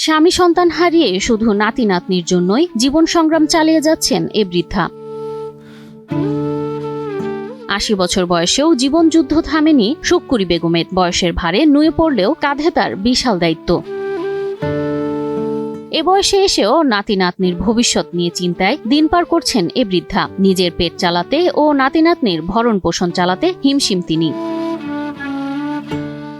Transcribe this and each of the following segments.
স্বামী সন্তান হারিয়ে শুধু নাতি নাতনির জন্যই জীবন সংগ্রাম চালিয়ে যাচ্ছেন এ বৃদ্ধা। ৮০ বছর বয়সেও জীবন যুদ্ধ থামেনি শুক্কুরি বেগমের। বয়সের ভারে নুয়ে পড়লেও কাঁধে তার বিশাল দায়িত্ব। এ বয়সে এসেও নাতি নাতনির ভবিষ্যৎ নিয়ে চিন্তায় দিন পার করছেন এ বৃদ্ধা। নিজের পেট চালাতে ও নাতি নাতনির ভরণ পোষণ চালাতে হিমশিম তিনি।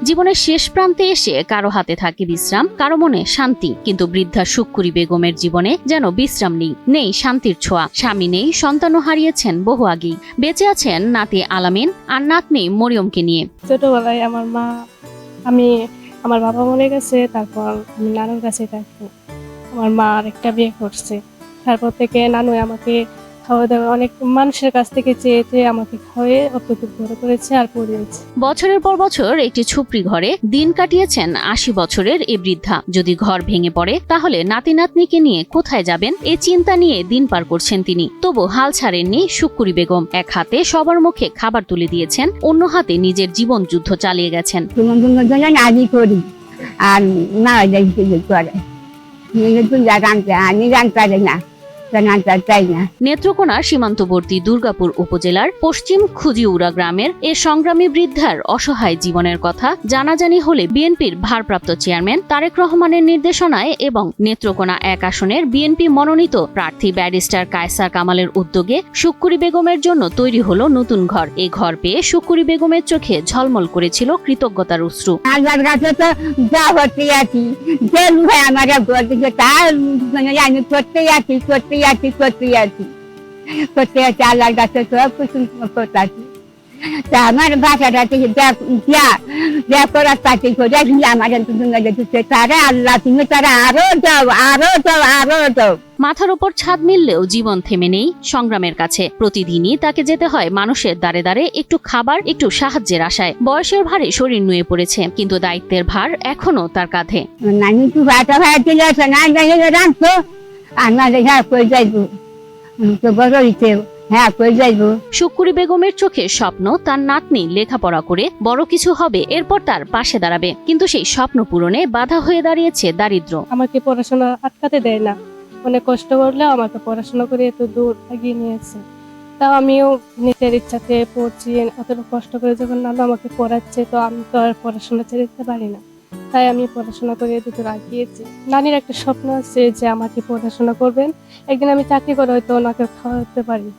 জীবনের শেষ প্রান্তে এসে কারো হাতে থাকে বিশ্রাম, কারো মনে শান্তি, কিন্তু বৃদ্ধা শুক্কুরি বেগমের জীবনে যেন বিশ্রাম নেই, নেই শান্তির ছোঁয়া। স্বামী নেই, সন্তানও হারিয়েছেন বহু আগেই। বেঁচে আছেন নাতি আলামিন আর নাতনি মরিয়মকে নিয়ে। ছোটবেলায় আমার বাবা মরে গেছে, তারপর আমি নানুর কাছে থাকি। আমার মা আরেকটা বিয়ে করছে, তারপর থেকে নানু আমাকে খাওয়া দাওয়া অনেক মানুষের কাছ থেকে চেয়ে আমাকে খাওয়ে অতটুকু বড় করেছে আর পড়িয়েছে। বছরের পর বছর একটি ছুপড়ি ঘরে দিন কাটিয়েছেন ৮০ বছরের এই বৃদ্ধা। যদি ঘর ভেঙে পড়ে তাহলে নাতি নাতনিকে নিয়ে কোথায় যাবেন, এ চিন্তা নিয়ে দিন পার করছেন তিনি। তবু হাল ছাড়েননি শুক্কুরি বেগম। এক হাতে সবার মুখে খাবার তুলে দিয়েছেন, অন্য হাতে নিজের জীবন যুদ্ধ চালিয়ে গেছেন। নেত্রকোনার সীমান্তবর্তী দুর্গাপুর উপজেলার পশ্চিম খুজিউড়া গ্রামের এ সংগ্রামী বৃদ্ধার অসহায় জীবনের কথা জানাজানি হলে বিএনপির ভারপ্রাপ্ত চেয়ারম্যান তারেক রহমানের নির্দেশনায় এবং নেত্রকোনা ১ আসনের বিএনপি মনোনীত প্রার্থী ব্যারিস্টার কায়সার কামালের উদ্যোগে শুক্কুরি বেগমের জন্য তৈরি হলো নতুন ঘর। এই ঘর পেয়ে শুক্কুরি বেগমের চোখে ঝলমল করেছিল কৃতজ্ঞতার অশ্রু। আল্লাহর কাছে সব কিছু করতেছি। আমার বাসাটা আল্লাহ তুমি তারা আরো যাও, আরো যাও, আরো যাও। মাথার উপর ছাদ মিললেও জীবন থেমে নেই সংগ্রামের কাছে। প্রতিদিনই তাকে যেতে হয় মানুষের দ্বারে দ্বারে একটু খাবার, একটু সাহায্যের আশায়। বয়সের ভারে শরীর নুয়ে পড়েছে, কিন্তু দায়িত্বের ভার এখনো তার কাঁধে। শুক্কুরি বেগমের চোখে স্বপ্ন তার নাতনি লেখাপড়া করে বড় কিছু হবে, এরপর তার পাশে দাঁড়াবে। কিন্তু সেই স্বপ্ন পূরণে বাধা হয়ে দাঁড়িয়েছে দারিদ্র। আমাকে পড়াশোনা আটকাতে দেয় না, অনেক কষ্ট করলেও আমাকে পড়াশোনা করে এত দূর এগিয়ে নিয়েছে। তাও আমিও নিজের ইচ্ছাতে পড়ছি, অতটা কষ্ট করে যখন নানু আমাকে পড়াচ্ছে, তো আমি তো আর পড়াশোনা ছেড়ে দিতে পারি না। তাই আমি পড়াশোনা করে এতদূর আগিয়েছি। নানির একটা স্বপ্ন আছে যে আমাকে পড়াশোনা করবেন, একদিন আমি চাকরি করে হয়তো ওনাকে খাওয়াতে পারি।